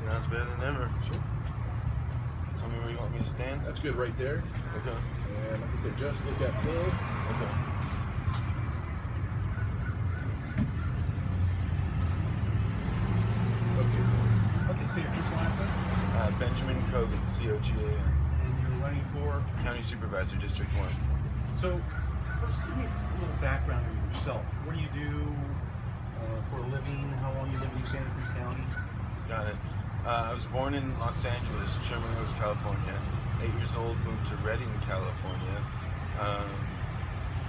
Now it's better than ever. Sure. Tell me where you want me to stand. That's good right there. Okay. And like I said, just look at flow. Okay. Okay, so your first and last name? Benjamin Cogan, C-O-G-A-N. And you're running for? County Supervisor, District 1. So, first give me a little background on yourself. What do you do for a living? How long you lived in Santa Cruz County? Got it. I was born in Los Angeles, Sherman Oaks, California. 8 years old, moved to Redding, California.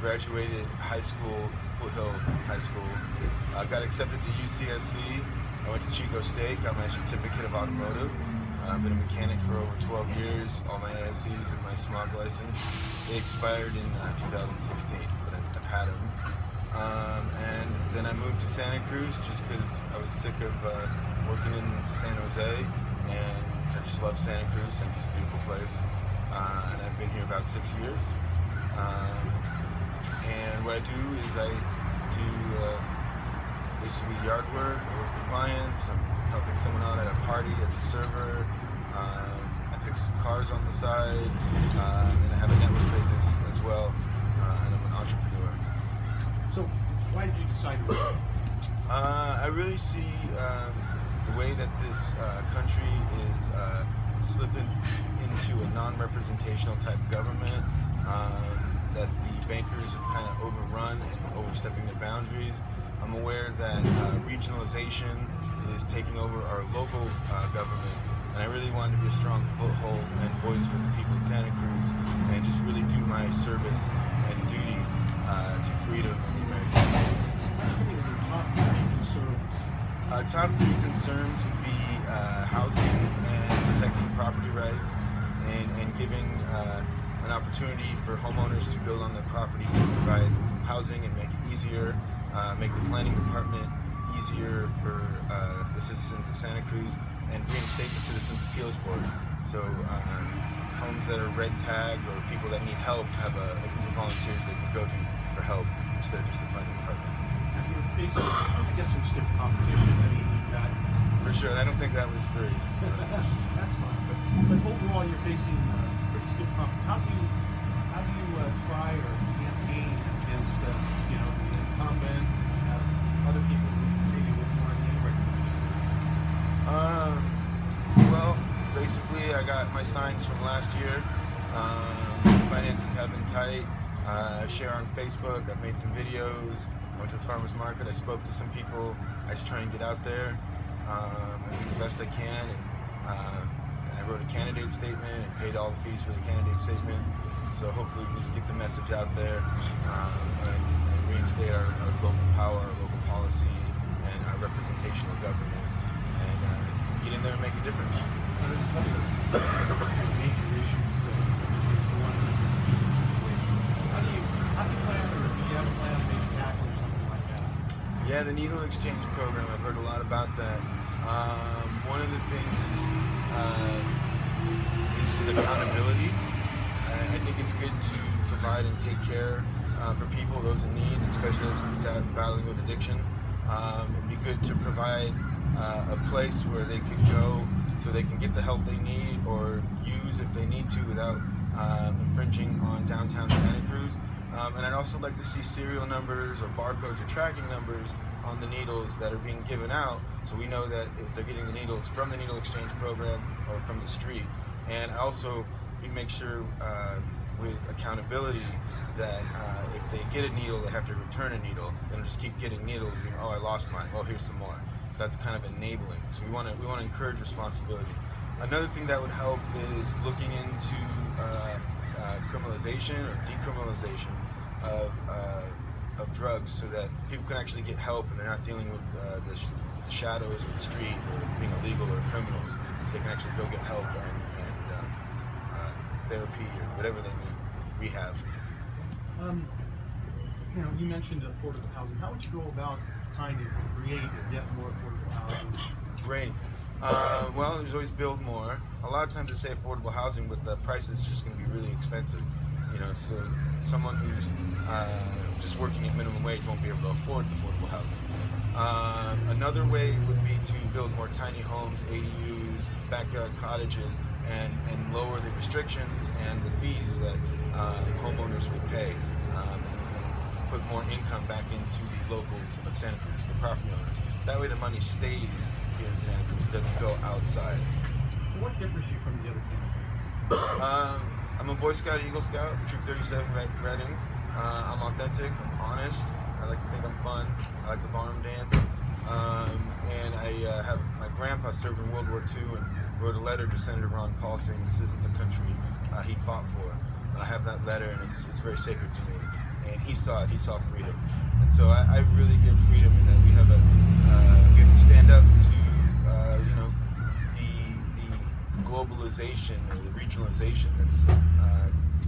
Graduated high school, Foothill High School. Got accepted to UCSC. I went to Chico State, got my certificate of automotive. I've been a mechanic for over 12 years, all my ASCs and my smog license. They expired in 2016, but I've had them. And then I moved to Santa Cruz just because I was sick of working in San Jose, and I just love Santa Cruz. Santa Cruz is a beautiful place. And I've been here about 6 years. And what I do is I do basically yard work. I work for clients. I'm helping someone out at a party as a server. I fix cars on the side, and I have a network business as well. And I'm an entrepreneur. So, why did you decide to work? I really see the way that this country is slipping into a non-representational type government. That the bankers have kind of overrun and overstepping their boundaries. I'm aware that regionalization is taking over our local government, and I really wanted to be a strong foothold and voice for the people of Santa Cruz, and just really do my service and duty to freedom and the American people. What are your top three concerns? Top three concerns would be housing and protecting property rights, and giving an opportunity for homeowners to build on their property, to provide housing and make it easier, make the planning department easier for the citizens of Santa Cruz, and reinstate the Citizens Appeals Board. So homes that are red tagged or people that need help have a group of volunteers they can go to for help instead of just the planning department. Now you're facing, I guess, some stiff competition. I mean, you've got... For sure, and I don't think that was 3. That's fine, but overall you're facing pretty stiff competition. How do you try or campaign against the incumbent, other people who maybe would want to recognition? Well, basically I got my signs from last year. Finances have been tight. I share on Facebook. I've made some videos. I went to the farmer's market. I spoke to some people. I just try and get out there and do the best I can. And I wrote a candidate statement and paid all the fees for the candidate statement. So hopefully we just get the message out there and reinstate our local power, our local policy, and our representational government, and get in there and make a difference. Major issues facing one of those situations. How do you plan, or do you have a plan to maybe tackle or something like that? Yeah, the needle exchange program, I've heard a lot about that. One of the things is accountability. I think it's good to provide and take care for people, those in need, especially those battling with addiction. It'd be good to provide a place where they could go so they can get the help they need or use if they need to without infringing on downtown Santa Cruz. And I'd also like to see serial numbers or barcodes or tracking numbers on the needles that are being given out, so we know that if they're getting the needles from the needle exchange program or from the street. And also we make sure with accountability that if they get a needle, they have to return a needle. They don't just keep getting needles. Oh, I lost mine. Well, here's some more. So that's kind of enabling. So we want to encourage responsibility. Another thing that would help is looking into criminalization or decriminalization of drugs, so that people can actually get help and they're not dealing with the shadows of the street or being illegal or criminals. So they can actually go get help and therapy or whatever they need, rehab. You mentioned affordable housing. How would you go about trying to create or get more affordable housing? Great. Well, there's always build more. A lot of times they say affordable housing, but the price is just going to be really expensive. So someone who's working at minimum wage won't be able to afford affordable housing. Another way would be to build more tiny homes, ADUs, backyard cottages, and lower the restrictions and the fees that homeowners would pay. Put more income back into the locals of Santa Cruz, the property owners. That way the money stays here in Santa Cruz, it doesn't go outside. What differs you from the other candidates? I'm a Boy Scout, Eagle Scout, Troop 37 Reading. I'm authentic, I'm honest, I like to think I'm fun, I like to barroom dance. And I have my grandpa served in World War II and wrote a letter to Senator Ron Paul saying this isn't the country he fought for. I have that letter and it's very sacred to me. And he saw freedom. And so I really give freedom in that we have we have to stand up to the globalization or the regionalization that's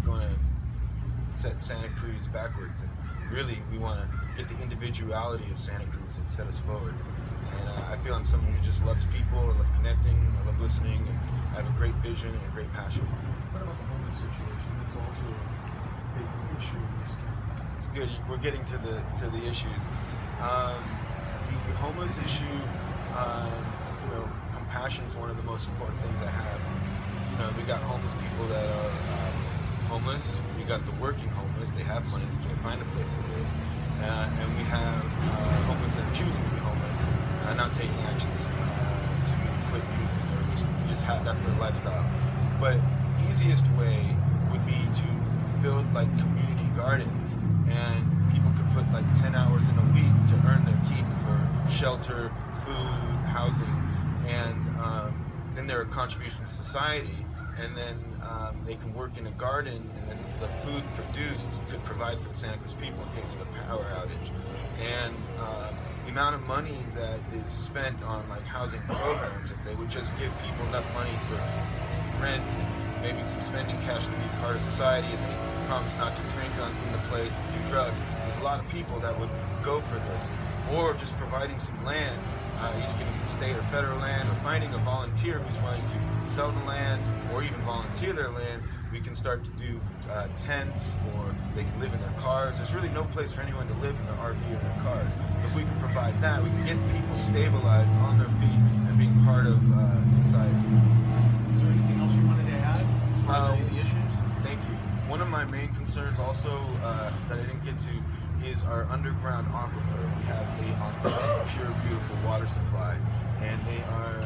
going to set Santa Cruz backwards. And really we want to get the individuality of Santa Cruz and set us forward. And I feel I'm someone who just loves people, I love connecting, I love listening, and I have a great vision and a great passion. What about the homeless situation? That's also a big issue in this county. It's good. We're getting to the issues. The homeless issue, compassion is one of the most important things I have. We got homeless people that are homeless. We got the working homeless. They have money, just can't find a place to live. And we have homeless that are choosing to be homeless, not taking actions to quit using, or at least just that's their lifestyle. But easiest way would be to build like community gardens, and people could put like 10 hours in a week to earn their keep for shelter, food, housing, and then there are contributions to society, and then they can work in a garden, and then the food produced could provide for the Santa Cruz people in case of a power outage. And the amount of money that is spent on like housing programs, if they would just give people enough money for rent, maybe some spending cash to be part of society, and they promise not to drink in the place and do drugs, there's a lot of people that would go for this. Or just providing some land, either giving some state or federal land, or finding a volunteer who's willing to sell the land or even volunteer their land. We can start to do tents, or they can live in their cars. There's really no place for anyone to live in their RV or their cars. So if we can provide that, we can get people stabilized on their feet and being part of society. Is there anything else you wanted to add as far as the issues? Thank you. One of my main concerns also that I didn't get to is our underground aquifer. We have a authentic, pure, beautiful water supply, and they are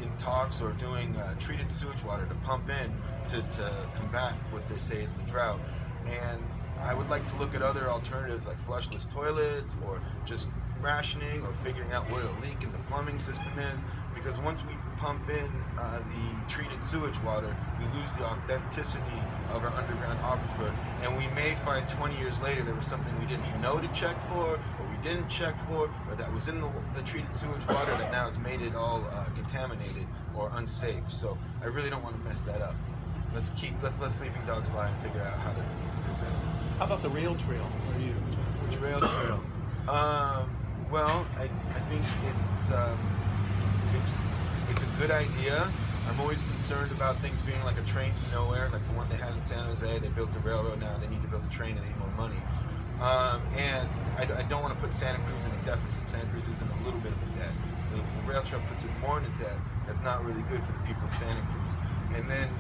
in talks or doing treated sewage water to pump in to combat what they say is the drought. And I would like to look at other alternatives like flushless toilets, or just rationing, or figuring out where a leak in the plumbing system is, because once we pump in the treated sewage water, we lose the authenticity of our underground aquifer, and we may find 20 years later there was something we didn't know to check for, or we didn't check for, or that was in the treated sewage water that now has made it all contaminated or unsafe. So I really don't want to mess that up. Let's let sleeping dogs lie and figure out how to fix that. How about the rail trail? Which rail trail? Well, I think it's a good idea. I'm always concerned about things being like a train to nowhere, like the one they had in San Jose. They built the railroad, now they need to build a train and they need more money. And I don't want to put Santa Cruz in a deficit. Santa Cruz is in a little bit of a debt. So if the rail trail puts it more in a debt, that's not really good for the people of Santa Cruz. And then,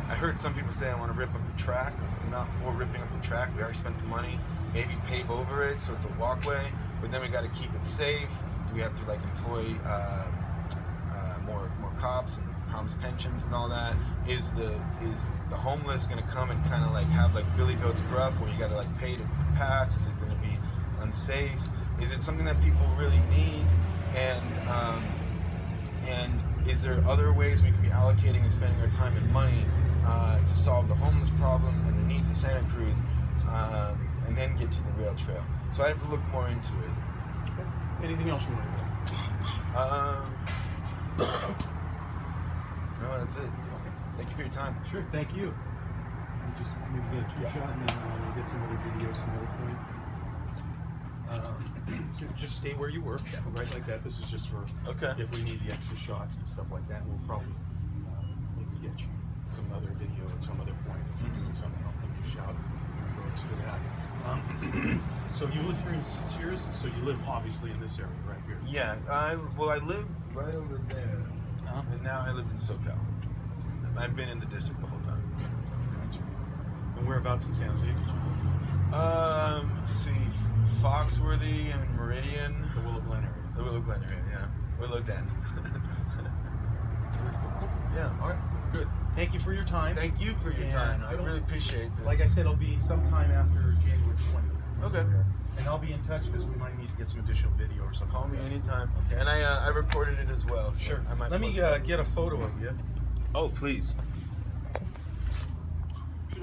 I heard some people say I want to rip up the track. I'm not for ripping up the track. We already spent the money. Maybe pave over it so it's a walkway, but then we got to keep it safe. Do we have to employ more cops and promise pensions and all that? Is the homeless going to come and kind of have Billy Goat's Gruff, where you got to pay to pass? Is it going to be unsafe? Is it something that people really need? And is there other ways we can be allocating and spending our time and money to solve the homeless problem and the needs of Santa Cruz, and then get to the rail trail? So I have to look more into it. Okay. Anything else you want to do? No, that's it. Okay. Thank you for your time. Sure, thank you. We'll just maybe get a two-shot, and then we'll get some other videos some other point. So just stay where you were, right like that. This is just for if we need the extra shots and stuff like that. We'll probably maybe get you some other video at some other point. If you need something, I'll give you a shout in regards to that. So you lived here in 6 years. So you live obviously in this area right here. Yeah, I lived right over there, and now I live in SoCal. I've been in the district the whole time. And whereabouts in San Jose did you live? Let's see, Foxworthy and Meridian. The Willow Glen area. The Willow Glen area, yeah. Willow Den. Yeah. All right. Good. Thank you for your time. Thank you for your And time. I it'll- really appreciate this. Like I said, it'll be sometime after January 20th. Okay. And I'll be in touch because we might need to get some additional video or something. Call me anytime. Okay. And I recorded it as well. So Sure. I might Let me post it. get a photo of you. Oh, please.